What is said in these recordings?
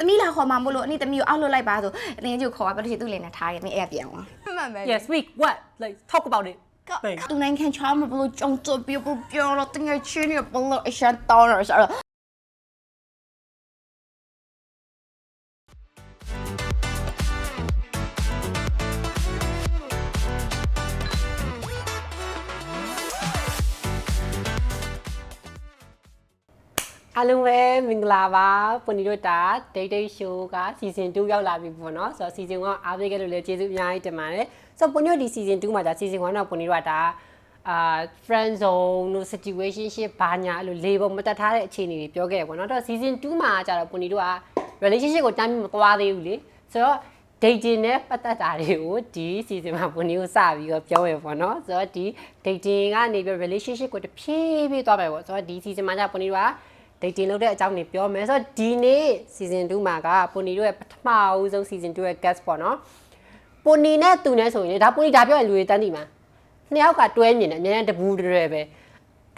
သမီးလာခေါ်မှာမို့လို့အနည်းသမီးကိုအောက်လွတ်လိုက်ပါဆိုတငယ်ချင်းကိုခေါ်ပါဘာလို့ရှိသူ့လင်နဲ့ထားရမင်းအဲ့ပြန်သွားမှန်ပဲ Yes week what like talk about it သူနိုင်ခံချားမဘလို့ကြုံတော့ပြောတော့တငယ်ချင်းတွေဘလို့အရှန်တောင်းရဆိုတော့အားလုံးပဲမင်္ဂလာပါပွန်နီတို့တာ Date Show က Season 2ရောက်လာပြီပေါ့နော်ဆိုတော့ Season 1အားပေးခဲ့လို့လည်းကျေးဇူးအများကြီးတင်ပါတယ်ဆိုတော့ပွန်နီတို့ဒီ Season 2မှာဒါ Season 1တော့ပွန်နီတို့ကဒါfriend zone တို့ situationship ဘာညာအဲ့လိုလေပုံမတက်ထားတဲ့အခြေအနေတွေပြောခဲ့ရပေါ့နော်တော့ Season 2မှာကျတော့ပွန်နီတို့က relationship ကိုတမ်းပြီးမသွားသေးဘူးလေဆိုတော့ dating နဲ့ပတ်သက်တာတွေကိုဒီ season မှာပွန်နီကိုစပြီးတော့ပြောရပေါ့နော်ဆိုတော့ဒီ dating ကနေပြီး relationship ကိုတဖြည်းဖြည်းသွားမယ်ပေါ့ဆိုတော့ဒီ season မှာကျပွန်နီတို့ကdating လုပ်တဲ့အကြောင်းတွေပြောမယ်ဆိုတော့ဒီနေ့ season 2မှာကပွန်နီတို့ရဲ့ပထမအဆုံး season 2ရဲ့ guest ပေါ့နော်ပွန်နီနဲ့သူနဲ့ဆိုရင်ဒါပွန်နီဒါပြောရင်လူတွေတန်းတည်မှာနှစ်ယောက်ကတွဲမြင်တယ်အများနဲ့တပူးတွဲပဲ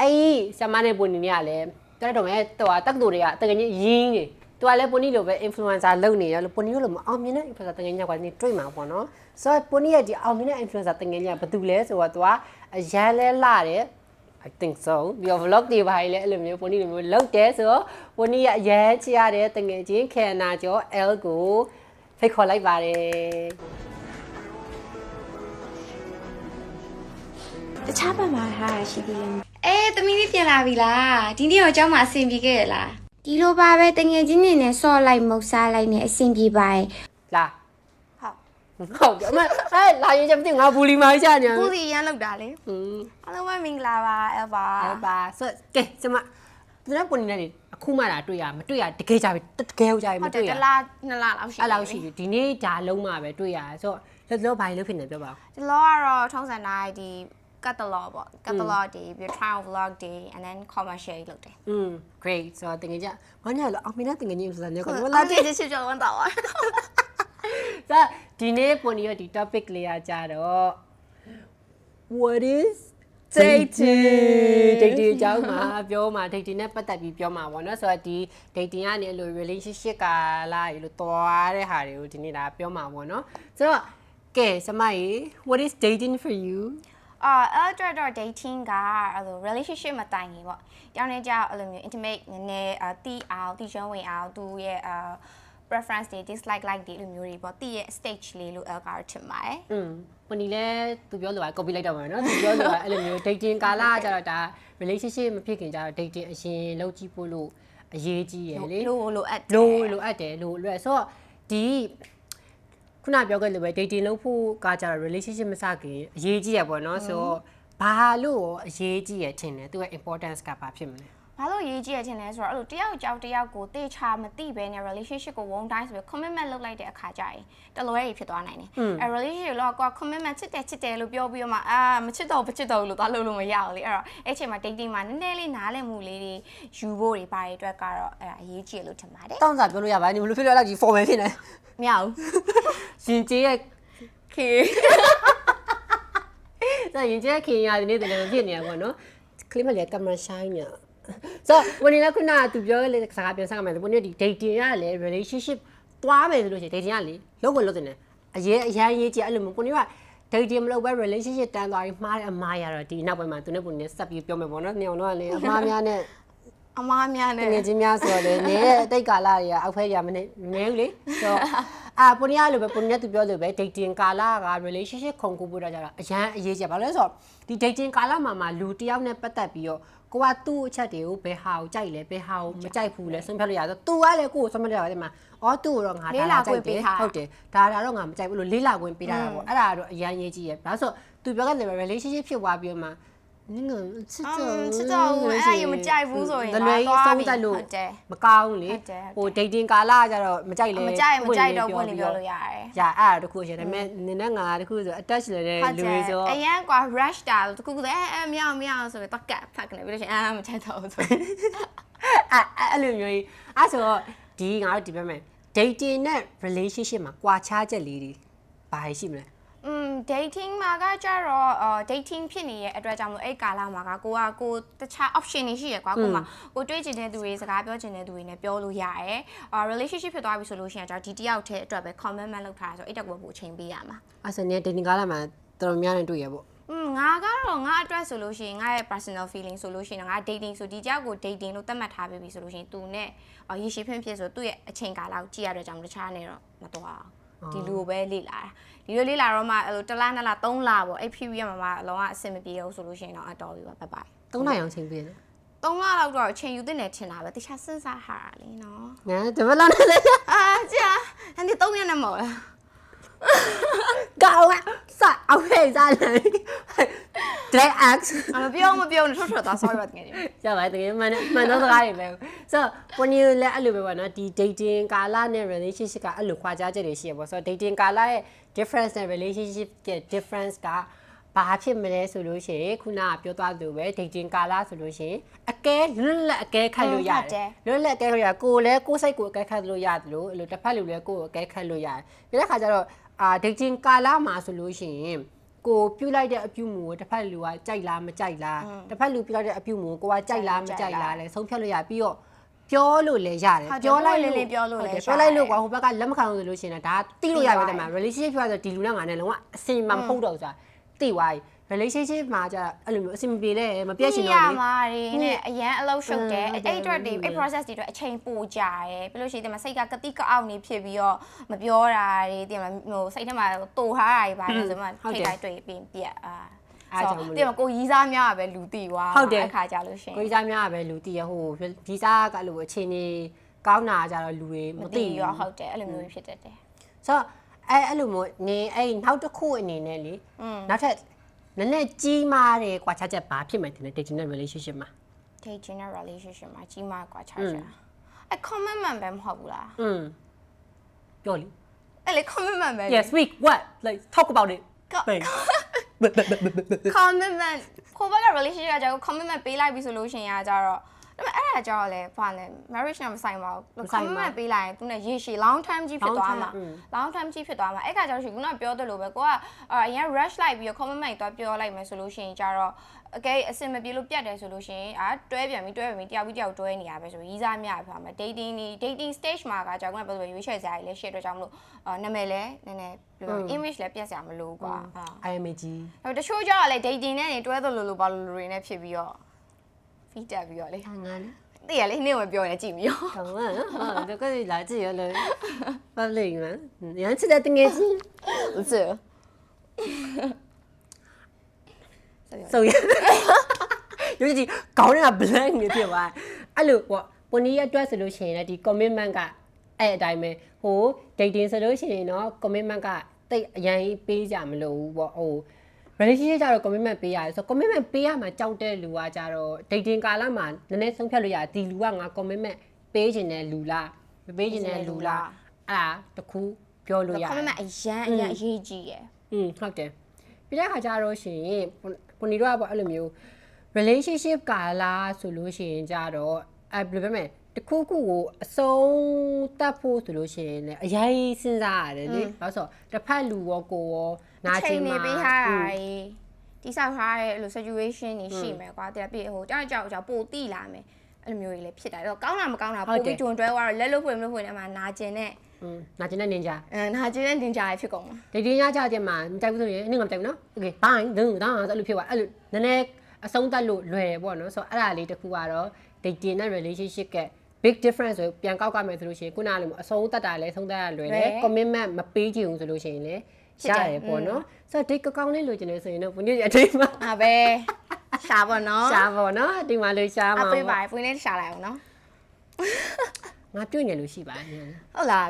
အဲ့ဒီဆမနဲ့ပွန်နီနဲ့ကလည်းတော်တော်မဲ့တော်တက္ကသိုလ်တွေကတကယ်ကြီးရင်းနေသူကလည်းပွန်နီလိုပဲ influencer လုပ်နေရလို့ပွန်နီလိုမအောင်မြင်တဲ့ influencer တကယ်ကြီးကနေတွေ့မှာပေါ့နော်ဆိုတော့ပွန်နီရဲ့ဒီအောင်မြင်တဲ့ influencer တကယ်ကြီးကဘာတူလဲဆိုတော့သူကအရန်လဲလာတယ်I think so ပြီးတော့ vlog တွေပါလေအဲ့လိုမျိုးပွန်နီလိုမျိုးလုပ်တယ်ဆိုတော့ပွန်နီကအရန်ချရတဲ့တကယ်ချင်းခေနာကျော် L ကိုဖိတ်ခေါ်လိုက်ပါတယ်တခြားဘက်မှာထားရရှိသေးတယ်သမီးလေးပြန်လာပြီလားဒီနေ့တော့အเจ้าမှာအဆင်ပြေခဲ့ရလားဒီလိုပါပဲတငယ်ချင်းနေနဲ့ဆော့လိုက်မုတ်စားလိုက်နဲ့အဆင်ပြေပါရဲ့လာဟုတ်တယ်အမအဲ့လာရင်ကျမသိငါဘူလီမာကြီးချနေဘူလီရမ်းလောက်တာလေအားလုံးပဲမင်္ဂလာပါအဘဆိုကဲကျမသူကပွန်နေတယ်အခုမှလာတွေ့ရမတွေ့ရတကယ်ကြပြီတကယ်ဟုတ်ကြပြီမတွေ့ရတစ်လားနှစ်လားလောက်ရှိအဲ့လောက်ရှိပြီဒီနေ့ဒါလုံးမှပဲတွေ့ရဆိုတော့လောဘာလို့ဖြစ်နေပြောပါဦးဒီလောကတော့ထုံးစံတိုင်းဒီ catalog ပေါ့ catalog ဒီပြီး trial vlog ဒီ and then commercial လုပ်တယ်great ဆိုတော့တကယ်ကြဘာညာလဲအောင်မင်းနဲ့တကယ်ကြီးဆိုတာညကတော့လာကြည့်ချစ်ကြဝန်တော့ဆိုတော့ဒီနေ့ပွန်ဒီရဲ့ဒီ topic လေးကကြတော့ what is dating အကြောင်းမှာပြောမှာ dating နဲ့ပတ်သက်ပြီးပြောမှာပေါ့နော်ဆိုတော့ဒီ dating ကနေလို့ relationship ကလာရလို့တွားတဲ့ဟာတွေကိုဒီနေ့ဒါပြောမှာပေါ့နော်ဆိုတော့ကဲစမိုင်း what is dating for you elder dating ကအဲ့လို relationship မတိုင်ခင်ပေါ့တောင်းနေကြအဲ့လိုမျိုး intimate နည်းနည်းတီးအောင်တီးချွန်းဝင်အောင်သူရဲ့preference တွေ dislike like တွေလိုမျိုးတွေပေါ့တီးရဲ့ stage လေးလို့ el ကတော့ထင်ပါတယ်ပွန်ဒီလဲသူပြောလို့ပါ copy လိုက်တော့မှာနော်သူပြောလို့ပါအဲ့လိုမျိုး dating ကာလကကြတော့ဒါ relationship မဖြစ်ခင်ကြတော့ dating အရင်လုပ်ကြည့်ဖို့လို့အရေးကြီးရယ်လေလိုအပ်တယ်လိုအပ်တယ်လို့လွယ်ဆိုတော့ဒီခုနပြောခဲ့လို့ပဲ dating လုပ်ဖို့ကကြတော့ relationship မစခင်အရေးကြီးရပေါ့နော်ဆိုတော့ဘာလို့အရေးကြီးရထင်တယ်သူရဲ့ importance ကဘာဖြစ်မလဲဘာလို့ရေးကြည့်ရခြင်းလဲဆိုတော့အဲ့လိုတယောက်ကြောက်တယောက်ကိုတေချာမသိဘဲနဲ့ relationship ကို one time ဆိုပြီး commitment လုပ်လိုက်တဲ့အခါကျရင်တလွဲကြီးဖြစ်သွားနိုင်တယ်။အဲ relationship လောက commitment ချစ်တယ်လို့ပြောပြီးတော့မှမချစ်တော့လို့သွားလို့မရဘူးလေ။အဲ့တော့အဲ့ချိန်မှာ dating မှာနည်းနည်းလေးနားလည်မှုလေးတွေယူဖို့တွေပါတဲ့အတွက်ကတော့အဲ့ဒါအရေးကြီးလို့ထင်ပါတယ်။တောင်းစားပြောလို့ရပါဘူး။ဘယ်လိုဖြစ်လို့အဲ့လောက်ကြီး formal ဖြစ်နေ။မရဘူး။ရှင်ကျေးရဲ့ခေဒါရင်ကျေးခေရတဲ့နေ့တည်းလည်းဖြစ်နေတာပေါ့နော်။ကလေးမလေးကင်မရာရှိုင်းနေဆိုဝန်နေလည်းခုနကသူပြောလေစကားပြောဆက်ရမယ်ဆိုဝန်နေဒီ dating ရလေ relationship သွားမယ်ဆိုလို့ရှိရင် dating ကလေလုပ်တယ်အရန်ရေးကြည့်အဲ့လိုမျိုးကိုနေက dating မလုပ်ဘဲ relationship တန်းသွားပြီးမှားတဲ့အမားရတော့ဒီနောက်ပိုင်းမှာသူနဲ့ကိုနေဆက်ပြီးပြောမယ်ပေါ့နော်နေအောင်တော့လေအမားများနဲ့ငွေချင်းများဆိုတော့လေနေတဲ့တိတ်ကာလတွေကအောက်ဖက်ရမနေဘူးလေဆိုတော့ပုံရလို့ပဲပုံရသူပြောလို့ပဲ dating ကာလက relationship ခုံကူဖို့တော့ကြတာအရန်အရေးကြီးဘာလို့လဲဆိုတော့ဒီ dating ကာလမှာလူတယောက်နဲ့ပတ်သက်ပြီးတော့ကိုကသူ့အချက်တွေကိုဘယ်ဟာကိုကြိုက်လဲဘယ်ဟာကိုမကြိုက်ဘူးလဲဆုံးဖြတ်လို့ရဆိုသူကလည်းကိုကိုဆုံးဖြတ်ရပါတယ်မှာသူ့ကိုတော့ငါဒါကြိုက်တယ်ဟုတ်တယ်ဒါတော့ငါမကြိုက်ဘူးလို့လေးလာခွင့်ပေးတာပေါ့အဲ့ဒါတော့အရန်ရေးကြီးရယ်ဒါဆိုသူပြောခဲ့တယ် relationship ဖြစ်သွားပြီးတော့မှနင်ကချစ်တော့အဲ့ဒါရမကြိုက်ဘူးဆိုရင်တော့ဆုံးသက်လို့မကောင်းလေဟို dating ကာလကကြတော့မကြိုက်လဲမကြိုက်တော့ဘယ်လိုပြောလို့ရတယ်။ညာအဲ့ဒါတခုရှင်ဒါပေမဲ့နင်နဲ့ငါတခုဆို attach လေတဲ့လူတွေဆိုအရန်ကွာ rush တာတခုဆိုမရဆိုပြီးတော့ကတ်ဖတ်ကနေပြီးလို့ရှင်မကြိုက်တော့ဘူးဆိုအဲ့လိုမျိုးအဲ့ဆိုတော့ဒီငါတို့ဒီဘက်မှာ dating နဲ့ relationship မှာကွာခြားချက်လေးတွေဘာရှိမလဲ dating မှာကကြတော့ dating ဖြစ်နေတဲ့အတွက်ကြောင့်မလို့အဲ့ကာလမှာကကိုတခြား option တွေရှိရကွာကိုတွေးချင်တဲ့သူတွေစကားပြောချင်တဲ့သူတွေနဲ့ပြောလို့ရတယ် relationship ဖြစ်သွားပြီဆိုလို့ရှိရင်ကျတော့ဒီတယောက်တည်းအတွက်ပဲ commitment လုပ်ထားဆိုအဲ့တက်ကိုပို့ချိန်ပေးရမှာအဲ့ဆိုနေ dating ကားလာမှာတော်တော်များများတွေ့ရပေါ့ငါကတော့ငါအတွက်ဆိုလို့ရှိရင်ငါရဲ့ personal feeling ဆိုလို့ရှိရင်ငါ dating ဆိုဒီတယောက်ကို dating လို့သတ်မှတ်ထားပြီဆိုလို့ရှိရင်သူနဲ့ရေရှည်ဖြစ်ဆိုသူ့ရဲ့အချိန်ကာလကိုကြည့်ရတဲ့ကြောင့်တခြားနေတော့မတော်အောင်ဒီလူကိုပဲလေ့လာတာဒီလိုလေ့လာတော့မှအဲ့လို1လ2လ3လပေါ့အဲ့ period မှာအလုံးဝအဆင်မပြေဘူးဆိုလို့ရှိရင်တော့အတော်ပြီပါဘိုင်ဘိုင်3လအောင်ချိန်ပေးတယ်3လလောက်တော့အချိန်ယူသင့်တယ်ထင်တာပဲတခြားစဉ်းစားဟာလေနော်ငါတပတ်လောက်နဲ့လေကြာအဲ့ဒီ3ရက်နဲ့မဟုတ်လားကောင်းอ่ะစအောင်ဟဲ့စားတယ် direct x မပြောနဲ့ထွက်သွား sorry ပါတကယ်ကြီးရပါတကယ်မှန်တော့စကားတွေပဲဆိုတော့ပေါ်နေလည်းအဲ့လိုပဲပေါ့နော်ဒီ dating ကာလနဲ့ relationship ကအဲ့လိုခွာခြားချက်တွေရှိရပေါ့ဆိုတော့ dating ကာလရဲ့ difference နဲ့ relationship ရဲ့ difference ကဘာဖြစ်မလဲဆိုလို့ရှိရင်ခုနကပြောသွားသူပဲ dating ကာလဆိုလို့ရှိရင်အကဲလွတ်လပ်အကဲခတ်လို့ရတယ်လွတ်လပ်အကဲခတ်ရကိုလည်းကိုယ်စိတ်ကိုအကဲခတ်လို့ရတယ်လို့အဲ့လိုတစ်ဖက်လူလည်းကိုယ်ကိုအကဲခတ်လို့ရတယ်ပြီးတဲ့ခါကျတော့dating ကာလမှာဆိုလို့ရှိရင်ကိုပြုတ်လိုက်တဲ့အပြုမူကိုတစ်ဖက်လူကကြိုက်လားမကြိုက်လားတစ်ဖက်လူပြုတ်လိုက်တဲ့အပြုမူကိုကကြိုက်လားမကြိုက်လားလဲဆုံးဖြတ်လို့ရပြီးတော့ပြောလို့လည်းရတယ်ပြောလိုက်လည်းပြောလို့လည်းပြောလိုက်လို့ကွာဟိုဘက်ကလက်မခံလို့ဆိုလို့ရှိရင်ဒါတိလို့ရပဲတဲ့မှာ relationship ပြောဆိုဒီလူနဲ့ငါနဲ့လုံးဝအစင်မဟုတ်တော့ဆိုတာတိသွားပြီ relationship မှာကျအဲ့လိုမျိုးအဆင်မပြေလဲမပြည့်ရှင်တော့ဘူး။မှာတွေနဲ့အရန်အလုပ်ရှုပ်တယ်။အဲ့အတွက်တွေအဲ့ process တွေအတွက်အချိန်ပိုကြာတယ်။ပြီးလို့ရှိရင်ဒီမှာစိတ်ကကတိကအောက်နေဖြစ်ပြီးတော့မပြောတာတွေဒီမှာဟိုစိတ်ထဲမှာတိုထားတာတွေပါလဲဆိုမှထိတ်တိုင်းတွေ့ပြီးပြက်အားကြောင့်မလို့ဒီမှာကိုရီးစားများပဲလူတီသွားအခါကြလို့ရှင်ကိုရီးစားများပဲလူတီရဟိုဒီစားကလို့အချိန်ကြီးကောင်းတာကြတော့လူတွေမသိရောဟုတ်တယ်အဲ့လိုမျိုးဖြစ်တတ်တယ်။ဆိုတော့အဲ့လိုမျိုးနေအဲ့နောက်တစ်ခုအနေနဲ့လေနောက်ထပ်နည်းနည်းကြီးမားတယ်ကွာခြားချက်ဘာဖြစ်မှန်းတင်တယ် dating နဲ့ relationship မှာ dating နဲ့ relationship မှာကြီးမားကွာခြားချက်အဲ့ commitment ပဲမဟုတ်ဘူးလားပြောလေအဲ့လေ commitment ပဲ Yes week what like talk about it commitment ကိုဘာက relationship ကကြောင့် commitment ပေးလိုက်ပြီဆိုလို့ရှိရင်ကကြတော့ဒါပေမဲ့အဲ့ဒါကြောင့်လည်းဘာလဲ marriage နဲ့မဆိုင်ပါဘူး commitment ပေးလိုက်ရင်သူနဲ့ရေရှည် long term ကြီးဖြစ်သွားမှာ long term ကြီးဖြစ်သွားမှာအဲ့ခါကျတော့ရှင်ခုနပြောသလိုပဲကိုကအရင် rush လိုက်ပြီးတော့ commitment သွားပြောလိုက်မယ်ဆိုလို့ရှိရင်ကြတော့အကဲအစင်မပြေလို့ပြတ်တယ်ဆိုလို့ရှိရင်တွဲပြန်ပြီးတယောက်ပြီးတယောက်တွဲနေရပဲဆိုရီးစားများဖြစ်မှာ dating stage မှာကကြောင့်ကဘယ်လိုရွေးချယ်စရာကြီးလဲရှေ့အတွက်ကြောင့်မလို့နာမည်လဲနည်းနည်း image လဲပြတ်စရာမလိုကွာ IMG ဟိုတချို့ကျတော့လေ dating နဲ့တွဲသလိုလိုဘာလိုလိုတွေနဲ့ဖြစ်ပြီးတော့ feed တက်ပြီးတော့လေငါလေတည့်ရလေနေ့ဝင်ပြောနေကြည့်ပြီးတော့ဟုတ်လားဟာဒါကလည်းလာကြည့်ရလေဘာလဲငါရမ်းချစ်တဲ့တငယ်ချင်း不是ဆိုရ尤其ခေါင်းထဲက blank နေဖြစ်သွားအဲ့လိုပေါ့ပုံနည်းအတွက်ဆိုလို့ရှိရင်လည်းဒီ commitment ကအဲ့အတိုင်းပဲဟို dating ဆိုလို့ရှိရင်เนาะ commitment ကတိတ်အရင်ပေးကြမလို့ဘူးပေါ့ဟို relationship ကြတော့ commitment ပေးရတယ်ဆို commitment ပေးရမှာကြောက်တဲ့လူကကြတော့ dating ကာလမှာနည်းနည်းဆုံးဖြတ်လို့ရတယ်ဒီလူကငါ commitment ပေးခြင်းတဲ့လူလားမပေးခြင်းတဲ့လူလားအဲ့ဒါတခုပြောလို့ရတယ် commitment အရန်အရေးကြီးရယ်ဟုတ်တယ်ပြီးတဲ့ခါကျတော့ရှင်ပုံနေတော့ပေါ့အဲ့လိုမျိုး relationship ကာလဆိုလို့ရှိရင်ကြတော့ဘယ်လိုပြောမလဲတခုခုကိုအဆုံးတတ်ဖို့ဆိုလို့ရှိရင်လည်းအရင်စဉ်းစားရတယ်လေဘာလို့ဆိုတစ်ဖက်လူရောကိုရောနားချင်းမှာပေးထားတာတိဆောက်ထားတဲ့အဲ့လို situation တွေရှိမယ်ကွာတဲ့ပြည့်ဟိုကြောက်ပိုတိလာမယ်အဲ့လိုမျိုးတွေလည်းဖြစ်တာအဲ့တော့ကောင်းတာမကောင်းတာပိုပြီးဂျွန်တွဲသွားတော့လက်လို့ဖွင့်မလို့ဖွင့်နေမှာနာကျင်တဲ့နာကျင်တဲ့နင်ဂျာနာကျင်တဲ့နင်ဂျာဖြစ်ကုန်မှာဒီတင်းရကြတဲ့မှာမကြိုက်ဘူးဆိုရင်နင်ကမကြိုက်ဘူးနော်โอเคဘိုင်းဒန်းဒါအဲ့လိုဖြစ်သွားအဲ့လိုနည်းနည်းအဆုံးသတ်လို့လွယ်တယ်ပေါ့နော်ဆိုတော့အဲ့ဒါလေးတစ်ခုကတော့ dating နဲ့ relationship က big difference ဆိုပြန်ကောက်မယ်ဆိုလို့ရှိရင်ခုနကလိုအဆုံးသတ်တာလည်းဆုံးသတ်ရလွယ်တယ် commitment မပေးချင်ဘူးဆိုလို့ရှိရင်လည်းရတယ်ပေါ့နော်ဆိုတော့ဒီကောင်းလေးလိုချင်နေဆိုရင်တော့ဘုန်းကြီးအထိမ်းမှာပဲရှာပါနော်ဒီမှာလို့ရှာမှာအပေးပါဘုန်းလေးရှာလိုက်အောင်နော်ငါတွေ့နေလို့ရှိပါတယ်ဟုတ်လား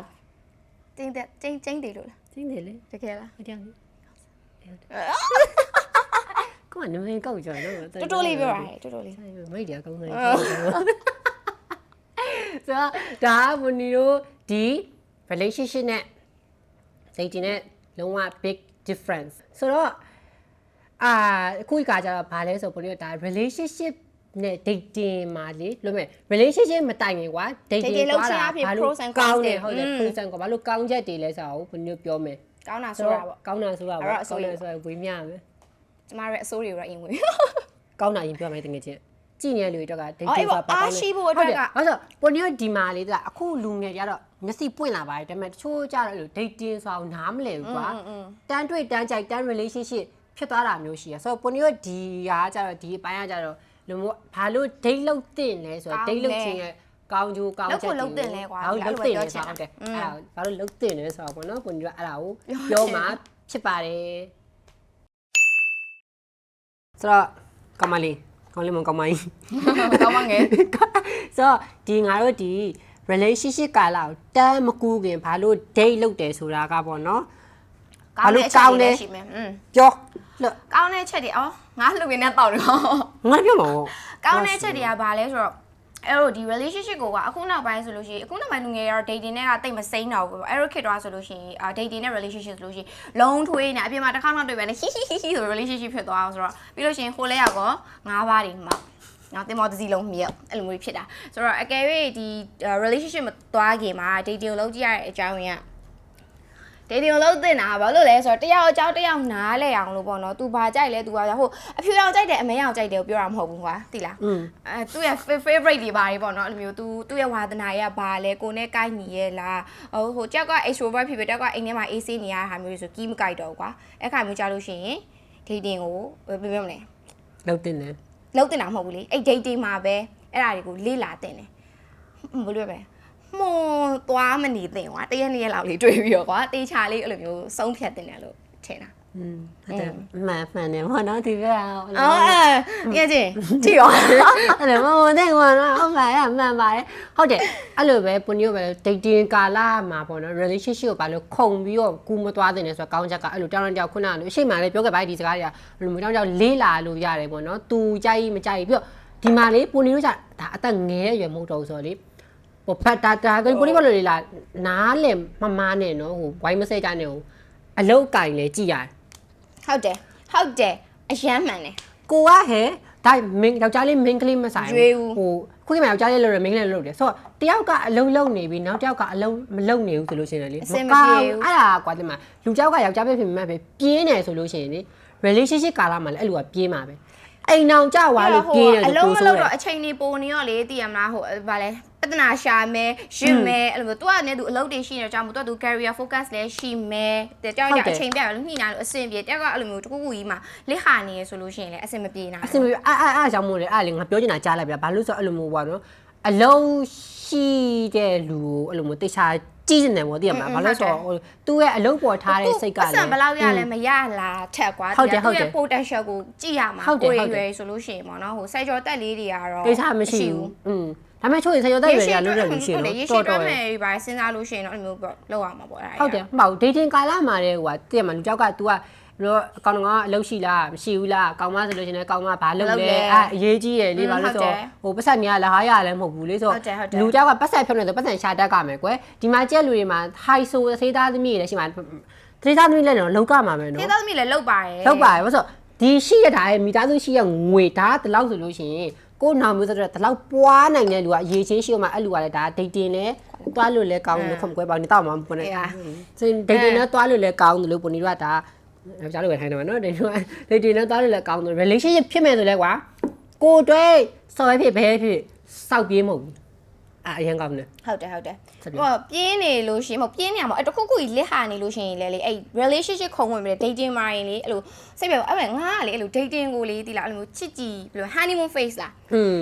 ကျင်းတယ်လို့လားကျင်းတယ်လေတကယ်လားဟုတ်တယ်ကိုကနမင်းကောက်ကြတော့တူတူလေးပြောရတယ်တူတူလေးမိတ်တယ်ကောင်းတယ်ဆိုတော့ဒါကဘုန်းကြီးတို့ဒီ relationship နဲ့ dating နဲ့လုံးဝ big difference ဆိုတော့အခုကကြတော့ဗာလဲဆိုဘုန်းကြီးတို့ဒါ relationship နဲ့ dating မှာလေလို့မဲ့ relationship မတိုင်ခင်ကွာ dating သွားတာဘာလို့ကောင်းတယ်ဟုတ်တယ် pros and cons ဘာလို့ကောင်းချက်တွေလဲဆိုတော့ဘုန်းကြီးတို့ပြောမယ် ကောင်းတာဆိုတာပေါ့ ကောင်းတာဆိုတာပေါ့ကောင်းတာဆိုတာဝေးမြမယ် ကျမရဲ့အစိုးတွေကိုတော့အရင်ဝင် ကောင်းတာရင်ပြောမယ်တကယ်ချင်းကြည်နေတဲ့လူတွေကဒိတ် အေး ဆို ပေါ့အားရှိဖို့အတွက်က ဟုတ်ဆိုပုံညဒီမာလေးကအခုလူငယ်ကြတော့မျက်စိပွင့်လာပါတယ်ဒါပေမဲ့တချို့ကြတော့အဲ့လို dating ဆိုအောင်နားမလည်ဘူးကွာတန်းတွေ့တန်းကြိုက်တန်း relationship ဖြစ်သွားတာမျိုးရှိရဆိုတော့ပုံညဒီဟာကြတော့ဒီအပိုင်းကကြတော့လူမျိုးဘာလို့ date လုပ်တင်လဲဆိုတော့ date လုပ်ခြင်းရဲ့ကောင်းကျိုးကောင်းချက် လုပ်ဖို့လုပ်တင်လဲကွာ ဘာလို့လုပ်တင်လဲဆိုတော့ဟုတ်တယ်အဲ့ဒါဘာလို့လုပ်တင်လဲဆိုတော့ပေါ့နော်ပုံညကအဲ့ဒါကိုပြောမှာဖြစ်ပါတယ်ဆိုတော့ကမလေးကောင်းလေးမကောင်းမကြီး ကောင်းမငယ် ဆိုတော့ဒီငါတို့ဒီ relationship ကာလကိုတန်းမကူခင်ဘာလို့ date လုပ်တယ်ဆိုတာကပေါ့နော် ကောင်းတဲ့အချက်တွေရှိမယ်ပြောလို့ ကောင်းတဲ့အချက်တွေအော်ငါလှုပ်ရင်းနဲ့တောက်တယ်ဟော ငါပြောမှာပေါ့ ကောင်းတဲ့အချက်တွေကဘာလဲဆိုတော့အဲ့လိုဒီ relationship ကိုကအခုနောက်ပိုင်းဆိုလို့ရှိရင်အခုနောက်ပိုင်းလူငယ်တွေကတော့ dating နဲ့ကတိတ်မစိမ့်တော့ဘူးပေါ့အဲ့လိုခေတ်တော့ဆိုလို့ရှိရင် dating နဲ့ relationship ဆိုလို့ရှိရင်လုံးထွေးနေအပြင်မှာတစ်ခါတော့တွေ့ပဲနဲ့ဟီဟီဟီဟီဆို relationship ဖြစ်သွားအောင်ဆိုတော့ပြီးလို့ရှိရင်ဟိုလဲရောက်ကော၅ပါးတွေမှနော်တင်မောတစ်စီလုံးမြောက်အဲ့လိုမျိုးဖြစ်တာဆိုတော့အကယ်၍ဒီ relationship မသွားခင်မှာ dating ကိုလုပ်ကြည့်ရတဲ့အကြောင်းရင်းdating ကိုလုပ်တင်တာဘာလို့လဲဆိုတော့တယောက်အကြောင်းတယောက်နားလဲအောင်လို့ပေါ့နော်။ तू ဘာကြိုက်လဲ तू ဘာဟိုအဖြူရောင်ကြိုက်တယ်အမဲရောင်ကြိုက်တယ်ကိုပြောတာမဟုတ်ဘူးကွာသိလား။သူ့ရဲ့ favorite တွေဘာတွေပေါ့နော်အဲ့လိုမျိုး तू ရဲ့ဝါသနာရဲ့ဘာလဲကိုနဲ့ကိုက်ညီရဲ့လားဟိုကြောက်က extrovert ဖြစ်ဖြစ်တောက်ကအိမ်ထဲမှာ AC နေရတဲ့ဟာမျိုးဆိုကီးမကိုက်တော့ဘူးကွာ။အဲ့ခါမျိုးကြားလို့ရှိရင် dating ကိုဘယ်ပြောမလဲ။လုပ်တင်တယ်။လုပ်တင်တာမဟုတ်ဘူးလေ။အဲ့ dating မှာပဲအဲ့ဒါတွေကိုလေ့လာတင်တယ်။ဘယ်လိုပဲမောသွားမနေသင့်ကွာတရက်နှစ်ရက်လောက်လေးတွေ့ပြီးတော့ကွာတေးချာလေးအဲ့လိုမျိုးဆုံးဖြတ်တင်တယ်လို့ထင်တာဟုတ်တယ်မှန်တယ်ဘောနော်ဒီဘက်အော်ငယ်ချင်းကြည့်ရောအဲ့လိုမတဲ့ကွာနော်ဟုတ်ပါရဲ့မှန်ပါတယ်ဟုတ်တယ်အဲ့လိုပဲပုံညို့ပဲ dating ကာလမှာပေါ့နော် relationship ကိုဘာလို့ခုံပြီးတော့ကူမသွားတင်လဲဆိုတော့ကောင်းချက်ကအဲ့လိုတောင်းတောင်းခုနကလို့အရှိမှလည်းပြောခဲ့ပါဒီစကားတွေကဘယ်လိုမျိုးတောင်းလေးလာလို့ရတယ်ပေါ့နော်သူကြိုက်မကြိုက်ပြီးတော့ဒီမှာလေပုံညို့ကဒါအသက်ငယ်တဲ့ရွယ်မဟုတ်တော့ဆိုတော့လေဟိုဖတ်တာကိုပိုလေးဘလို့လေလာနားလေမမနဲ့နော်ဟိုဝိုင်းမစဲကြနဲ့ဟိုအလုတ်ကင်လေကြည်ရတယ်ဟုတ်တယ်အယမ်းမှန်တယ်ကိုကဟဲ့ဒါမင်းယောက်ျားလေးမင်းကလေးမဆိုင်ဘူးဟိုခုကမှယောက်ျားလေးလို့ရမင်းကလေးလို့တယ်ဆိုတော့တယောက်ကအလုံးလုံးနေပြီးနောက်တယောက်ကအလုံးမလုံးနေဘူးဆိုလို့ရှိရင်လေမကောင်းအဲ့ဒါကွာဒီမှာလူတယောက်ကယောက်ျားပဲဖြစ်မှပဲပြင်းနေဆိုလို့ရှိရင်လေ relationship ကာလမှာလည်းအဲ့လိုကပြင်းမှာပဲအိမ်အောင်ကြွားလို့ပြင်းတယ်အလုံးမလုံးတော့အချိန်နေပိုနေရောလေသိရမလားဟိုဗာလဲပြဿနာရှာမယ်ရင့်မယ်အဲ့လိုမျိုး तू ကလည်း तू အလုပ်တွေရှိနေကြမှာ तू career focus လည်းရှိမယ်တယောက်အချိန်ပြရလို့ညှိနှိုင်းလို့အဆင်ပြေတယောက်ကအဲ့လိုမျိုးတခုခုကြီးမှာလက်ဟာနေရဆိုလို့ရှိရင်လည်းအဆင်မပြေနိုင်အဆင်မပြေအားကြောင့်မို့လေအဲ့လေငါပြောချင်တာကြားလိုက်ပြဘာလို့ဆိုအဲ့လိုမျိုးပေါ့နော်အလုံးရှိတဲ့လူကိုအဲ့လိုမျိုးတိတ်ချာကြည့်နေတယ်ပေါ့သိရမလားဘာလို့ဆိုတော့သူ့ရဲ့အလုပ်ပေါ်ထားတဲ့စိတ်ကလည်းအဆန်ဘယ်လောက်ရလဲမရလားထက်ကွာသူ့ရဲ့ potential ကိုကြည့်ရမှာကိုယ်ရွယ်ဆိုလို့ရှိရင်ပေါ့နော်ဟိုစိုက်ကြောတက်လေးတွေကတော့တိတ်ချာမရှိဘူးဒါပေမဲ့ချို့ရင်ဆရာတက်ရွယ်ရလို့လည်းမရှိဘူးတော်တော်မယ်ပါစဉ်းစားလို့ရှိရင်တော့အဲ့လိုမျိုးပေါ့လောက်ရမှာပေါ့အဲ့ဒါဟုတ်တယ်မဟုတ် dating ကာလမှာတဲ့ဟိုကသိရမှာလူကြောက်က तू ကလို့အကောင်ကအလုပ်ရှိလားမရှိဘူးလားကောင်မဆိုလို့ရှိရင်ကောင်မဘာလုပ်လဲအရေးကြီးတယ်လေဘာလို့ဆိုဟိုပတ်ဆက်များလာဟာရလည်းမဟုတ်ဘူးလေဆိုလူကြောက်ကပတ်ဆက်ဖြုတ်နေဆိုပတ်ဆက်ရှာတတ်ကြမယ်ကွယ်ဒီမှာကြက်လူတွေမှာ high so သေးသားသမီးတွေလည်းရှိမှာသေးသားသမီးလည်းတော့လောက်ကြမှာပဲနော်သေးသားသမီးလည်းလောက်ပါတယ်လောက်ပါတယ်ဘာလို့ဆိုဒီရှိရတာရဲ့မိသားစုရှိရငွေဒါတလောက်ဆိုလို့ရှိရင်ကိုနောင်မျိုးဆိုတော့တလောက်ပွားနိုင်တဲ့လူကအရေးချင်းရှိအောင်မှအဲ့လူကလည်းဒါ dating နဲ့တွားလို့လည်းကောင်းလို့ခုံကွဲပေါင်းနေတော့မှပုံနေတာစင် dating နဲ့တွားလို့လည်းကောင်းတယ်လို့ပုံနေတော့ဒါယောက်ျားလိုပဲထိုင်နေမှာနော်dating နဲ့တွားလို့လည်းကောင်းတယ် relationship ဖြစ်မယ်ဆိုလဲကွာကိုတွဲစော်ဖြစ်ဘဲဖြစ်စောက်ပြေးမဟုတ်ဘူးအရင်ကောင်းတယ်ဟုတ်တယ်ဟိုပြင်းနေလို့ရှိရင်မဟုတ်ပြင်းနေရမှာအဲ့တခုခုကြီးလက်ဟာနေလို့ရှိရင်လေအဲ့ relationship ခုံဝင်ပြီး dating မှာရင်လေအဲ့လိုစိတ်ပဲအဲ့ငါကလေအဲ့လို dating ကိုလေဒီလားအဲ့လိုချစ်ကြည်ဘယ်လို honeymoon phase လာ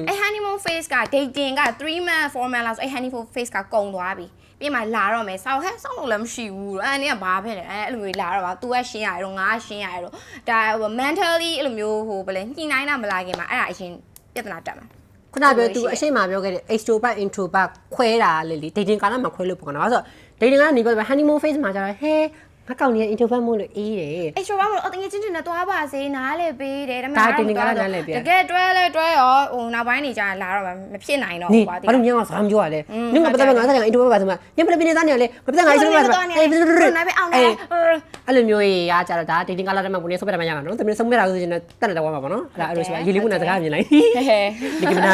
းအဲ့ honeymoon phase က dating က3 month 4 month လောက်ဆိုအဲ့ honeymoon phase ကကုန်သွားပြီပြီးမှလာတော့မယ်စောက်လို့လည်းမရှိဘူးအဲ့နည်းကဘာဖြစ်လဲအဲ့လိုမျိုးလာတော့ပါ तू ကရှင်းရတယ်တော့ငါရှင်းရတယ်တော့ဒါ mentally အဲ့လိုမျိုးဟိုဘယ်လဲညှိနှိုင်းတာမလာခင်မှာအဲ့ဒါအရင်ပြဿနာတက်မှာခုနပြောသူအရှိမပြောခဲ့တဲ့ extrovert introvert ခွဲတာလေ dating ကာလမှာခွဲလို့ပေါ့နော်ဆိုတော့ dating ကနေပြော honeymoon phase မှာကျတော့ဟဲငါကောင်းနေ introvert မို့လို့အေးတယ် extrovert မို့တကယ်ချင်းနဲ့သွားပါစေနားလေပေးတယ်ဒါပေမဲ့ဒါ dating ကာလနားလေပေးတကယ်တွဲလဲတွဲရောဟိုနောက်ပိုင်းနေကြလာတော့မဖြစ်နိုင်တော့ဘူးကွာဘာလို့ညောင်းစားမပြောရလဲနင်ကပတ်သက်ငါဆက်ငါ introvert ပါဆိုမှညပလပင်းနေသားနေလေပတ်သက်ငါ extrovert ပါအေးနိုင်ပဲအောင်နေအဲ့လိုမျိုးကြီးအားကြတော့ဒါ dating ကာလတည်းမှာပုံနေဆုံးပြတယ်မှရမှာနော်တမင်ဆုံးပြတာဆိုရင်တက်တယ်တော့မှာပေါ့နော်အဲ့ဒါအဲ့လိုဆိုရေလေးခုနဲ့စကားမြင်လိုက်ဟဲဒီကမနာ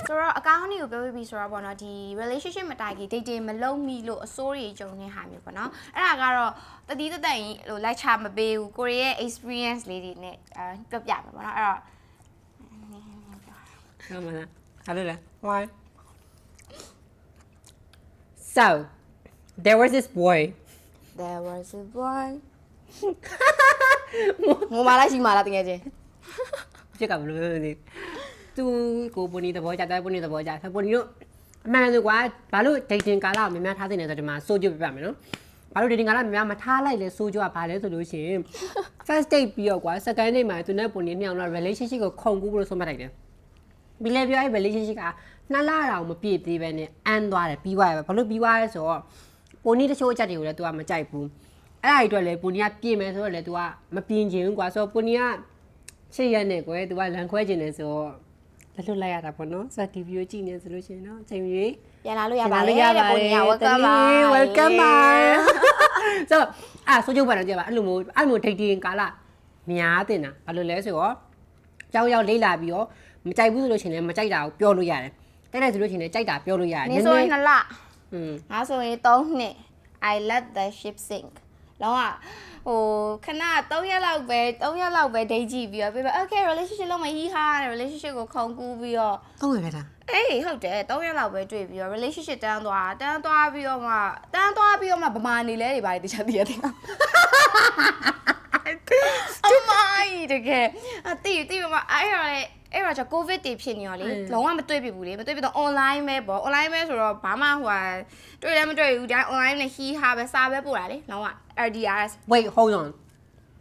ဆိုတော့အကောင်းတွေကိုပြောပြပြီးဆိုတော့ပေါ့နော်ဒီ relationship မတိုင်ခင် dating မလုပ်မိလို့အစိုးရကြုံနေဟာမျိုးပေါ့နော်အဲ့ဒါကတော့တတိတသက်ဟိုလိုက်ချမပေးဘူးကိုရီးရဲ့ experience လေးတွေနဲ့ပြောပြမှာပေါ့နော်အဲ့တော့ ဟုတ်မလားဟာလို့လား why so there was this boy there was a boy ငိုမလိုက်ရှိမလားတကယ်ချင်း ချစ်ကဘယ်လိုလဲသူကိုပူနီသဘောကျတယ်ပူနီသဘောကျတယ်ပူနီတို့အမှန်ဆိုကွာဘာလို့ dating ကာလကိုများများထားသိနေဆိုတော့ဒီမှာစိုးကြပြပြမယ်နော်ဘာလို့ dating ကာလများများမထားလိုက်လဲစိုးကြကဘာလဲဆိုလို့ရှိရင် first date ပြီးတော့ကွာ second date မှာသူနဲ့ပူနီနှစ်ယောက်တော့ relationship ကိုခုံကူးလို့ဆုံးဖြတ်လိုက်တယ်ပြီးလဲပြောအဲ့ relationship ကနှစ်လတောင်မပြည့်သေးပဲနဲ့အန်းသွားတယ်ပြီးသွားတယ်ဘာလို့ပြီးသွားလဲဆိုတော့ပူနီတချို့အချက်တွေကိုလည်း तू ကမကြိုက်ဘူးအဲ့ဒါတွေအတွက်လည်းပူနီကပြည့်မယ်ဆိုတော့လည်း तू ကမပြင်းချင်ဘူးကွာဆိုတော့ပူနီကရှေ့ရက်နဲ့ကွယ် तू ကလန်ခွဲချင်တယ်ဆိုတော့လွတ်လိုက်ရတာပေါ့နော်ဆိုတော့ဒီဗီဒီယိုကြည့်နေဆိုလို့ရှိရင်နော်ချိန်ကြီးပြန်လာလို့ရပါလေတဲ့ပူနီက welcome ပါ welcome ပါဆိုတော့ဆိုကြပါတော့ကြပါအဲ့လိုမျိုး dating ကာလများတင်တာဘာလို့လဲဆိုတော့ကြောက်ရောက်လေးလာပြီးတော့မကြိုက်ဘူးဆိုလို့ရှိရင်လည်းမကြိုက်တာကိုပြောလို့ရတယ်တိုက်လိုက်ဆိုလို့ရှိရင်လည်းကြိုက်တာပြောလို့ရတယ်နင်းဆိုရင်2လငါဆိုရင်3နှစ် I let the ship sink လောကဟိုခဏ3ရက်လောက်ပဲdate ကြည့်ပြီးတော့ပြ okay relationship လုံးမဟီးဟာ relationship ကိုခုံကူးပြီးတော့3ရက်ပဲလားအေးဟုတ်တယ်3ရက်လောက်ပဲတွေ့ပြီးတော့ relationship တန်းသွားပြီးတော့မှဗမာနေလဲတွေပါတခြားတည်ရတယ်အမိုင်းတကယ်တီးမအဲ့တော့ကျွန်တော် covid တည်ဖြစ်နေရောလေလုံးဝမတွေ့ပြဘူးလေမတွေ့ပြတော့ online ပဲပေါ့ online ပဲဆိုတော့ဘာမှဟိုတွေ့လည်းမတွေ့ဘူးဒါ online နဲ့ဟီးဟာပဲစာပဲပို့တာလေလုံးဝ RDRS wait hold on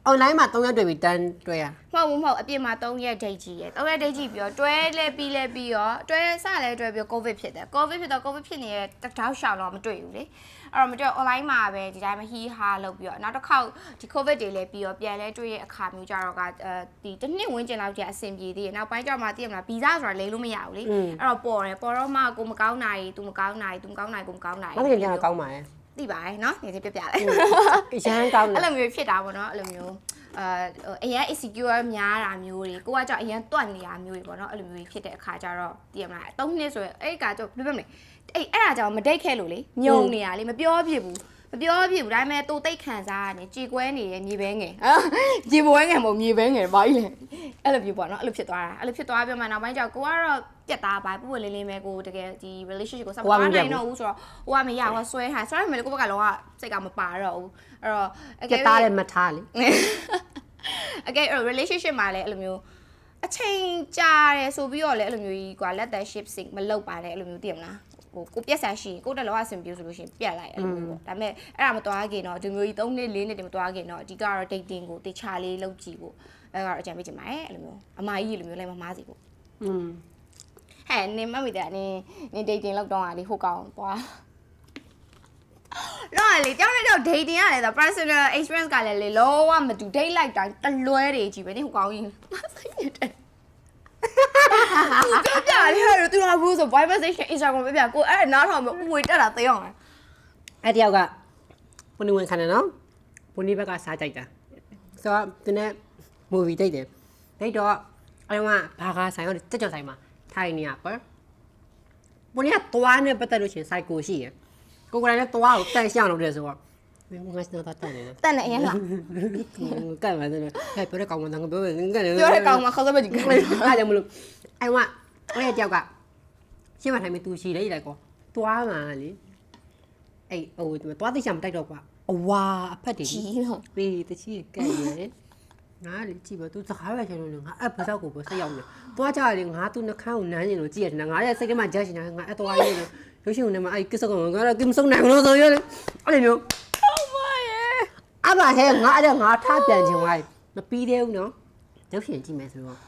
online မှာ3ရက်တွေ့ပြီးတန်းတွေ့ရမဟုတ်အပြင်မှာ3ရက် date ကြီးရယ်3ရက် date ကြီးပြီးတော့တွဲလဲပြီးတော့တွဲစလဲတွဲပြီး covid ဖြစ်တယ် covid ဖြစ်တော့ covid ဖြစ်နေတဲ့တောက်ရှောက်တော့မတွေ့ဘူးလေအဲ့တော့မတွေ့ online မှာပဲဒီတိုင်းမဟီးဟာလုပ်ပြီးတော့နောက်တစ်ခေါက်ဒီ covid တွေလဲပြီးတော့ပြန်လဲတွေ့ရဲ့အခါမျိုးကြတော့ကဒီတစ်နှစ်ဝန်းကျင်လောက်ကြာအဆင်ပြေသေးတယ်နောက်ပိုင်းကျမှသိရမလားဗီဇဆိုတာလဲလို့မရဘူးလေအဲ့တော့ပေါ်တော့မှကိုမကောင်းနိုင်သူမကောင်းနိုင်ကိုမကောင်းနိုင်နောက်ပြန်ပြန်ကောင်းပါရဲ့သိပါတယ်နော်နေပြပြလိုက်ရမ်းကောင်းတယ်အဲ့လိုမျိုးဖြစ်တာပေါ့နော်အဲ့လိုမျိုးအရင် insecure များတာမျိုးတွေကိုကကြောင့်အရင်တွန့်နေတာမျိုးတွေပေါ့နော်အဲ့လိုမျိုးဖြစ်တဲ့အခါကျတော့သိရမလား3နှစ်ဆိုရင်အဲ့ကကြောင့်ဘယ်လိုပြောမလဲအဲ့ဒါကြောင့်မဒိတ်ခဲ့လို့လေမြုံနေတာလေမပြောပြဘူးဒါပေမဲ့တူတိတ်ခံစားရတယ်ကြေကွဲနေတယ်မြေပဲငယ်ကြေပွဲငယ်မဟုတ်မြေပဲငယ်ဘာကြီးလဲအဲ့လိုမျိုးပေါ့နော်အဲ့လိုဖြစ်သွားပြီးမှနောက်ပိုင်းကျတော့ကိုကတော့ပြက်သားပါပူပူလေးလေးပဲကိုတကယ်ဒီ relationship ကိုဆက်သွားနိုင်တော့ဘူးဆိုတော့ဟိုကမရဟိုဆွဲထားမယ်လေကိုဘက်ကလုံးဝစိတ်ကမပါတော့ဘူးအဲ့တော့ပြက်သားလည်းမထားလေokay relationship မှာလည်းအဲ့လိုမျိုးအချိန်ကြာတယ်ဆိုပြီးတော့လည်းအဲ့လိုမျိုးကြီးကွာ let that ship sink မလုပ်ပါနဲ့အဲ့လိုမျိုးသိရမလားကိုပြက်ဆန်ရှိကိုတက်လောအဆင်ပြေဆိုလို့ရှိရင်ပြက်လိုက်အဲ့လိုမျိုးပေါ့ဒါပေမဲ့အဲ့ဒါမသွားခင်တော့ဒီမျိုးကြီး3နှစ်4နှစ်တည်းမသွားခင်တော့အဓိကတော့ dating ကိုတေချာလေးလုပ်ကြည့်ဖို့အဲ့ကတော့အကြံပေးချင်ပါတယ်အဲ့လိုမျိုးအမကြီးလိုမျိုးလည်းမမားစီဖို့ဟဲ့နင်မမိတဲ့နင် dating လောက်တော့လေဟိုကောင်သွားတော့လေကြောက်တော့ dating ရတယ်ဆို personal experience ကလည်းလေလောကမတူ date လိုက်တိုင်းတလွဲတွေကြီးပဲနင်ဟိုကောင်ကြီးစိတ်ရတယ်သူပြလေဟဲ့သူလာဘူးဆို Viber station Instagram ပြကိုအဲ့နားထောင်ပြီးဝေတက်တာသိအောင်အဲ့တယောက်ကပူနီဝင်ခံတယ်နော်ပူနီဘက်ကစားကြိုက်တာဆိုတော့သူနဲ့ movie တိတ်တယ်တိတ်တော့အဲ့တော့ဘာကားဆိုင်ရောတက်ကြော်ဆိုင်မှာထိုင်နေရပါပူနီကသွားနဲ့ပတ်သက်လို့ရှင် psycho ရှိရယ်ကိုကိုယ်တိုင်လည်းသွားကိုတန်ရှောင်းလုပ်တယ်ဆိုတော့ငါစတော့တန်နေတယ်တန်နေအရင်လားကဲ့ပါဆိုတော့ဟဲ့ပြောတဲ့ကောင်မတန်ကပြောတယ်ကဲ့တယ်ပြောတဲ့ကောင်မခေါ်စမကြီးကဲ့အဲ့ကြောင့်မလို့အဲ့ကအဲ့တယောက်ကရှင်းမထိုင်မသူရှိလေလိုက်ကောသွားမှာလေအဲ့ဟိုသွားသိချင်မတိုက်တော့ကွာအဝါအဖက်တွေကြီးတော့ပေးတချီကဲ့ရဲငါလေကြည့်ပါသူစကားပဲချင်လို့ငါအဘဆောက်ကိုပဲဆက်ရောက်နေသွားကြလေငါသူနှခမ်းကိုနမ်းနေလို့ကြည့်ရတယ်ငါရဲ့စိတ်ထဲမှာဂျက်ရှင်ငါအသွားရေးလို့ရုပ်ရှင်နဲ့မှအဲ့ကိစ္စကောင်ငါကမစုံနိုင်လို့ဆိုရလေအဲ့လိုမျိုးဟုတ်ပါရဲ့အမဟဲငါအဲ့ငါထားပြန်ချင်သွားမပြီးသေးဘူးနော်ရုပ်ရှင်ကြည့်မယ်ဆိုတော့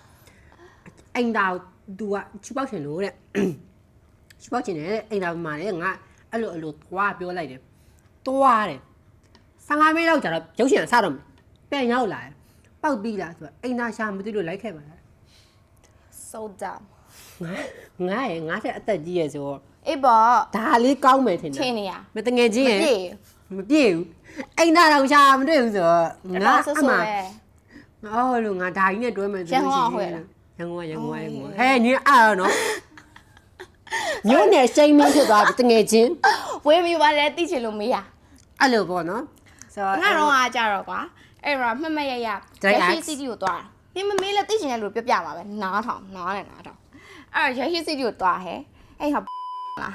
အိမ်တော်သူကချူပေါက်ရှင်လို့တဲ့ချူပေါက်ရှင်နဲ့အိမ်တော်မှာလေငါအဲ့လိုသွားပြောလိုက်တယ်သွားတယ်15မိနစ်လောက်ကြာတော့ရုပ်ရှင်စတော့ပြန်ရောက်လာပောက်ပြီးလားဆိုတော့အိမ်သားရှာမသိလို့လိုက်ခဲ့ပါလား so dumb ငါတဲ့အသက်ကြီးရဲ့ဆိုတော့အေးပေါ့ဒါလေးကောင်းမယ်ထင်တယ်ထင်နေရမတငယ်ချင်းရဲ့မပြည့်ဘူးအိမ်သားတော့ရှာမတွေ့ဘူးဆိုတော့ငါအမှအော်လို့ငါဒါကြီးနဲ့တွဲမယ်ဆိုလို့ရှိရင်ရန်ကုန်ဟဲ့ညီအဲ့တော့နော် မျိုးနဲ့ရှိန်မင်းဖြစ်သွားပြီတငယ်ချင်း ဝေးမိပါတယ်တိချင်လို့မေးရ အဲ့လိုပေါ့နော်ဆိုတော့ ငါတော့အားကြတော့ကွာအဲ့တော့မှတ်မှတ်ရရရရှိစီတီကိုသွားတာမမေးလဲတိချင်တဲ့လူပြပြပါပဲနားထောင်အဲ့ရရှိစီတီကိုသွားဟဲ့အဲ့ဟာလား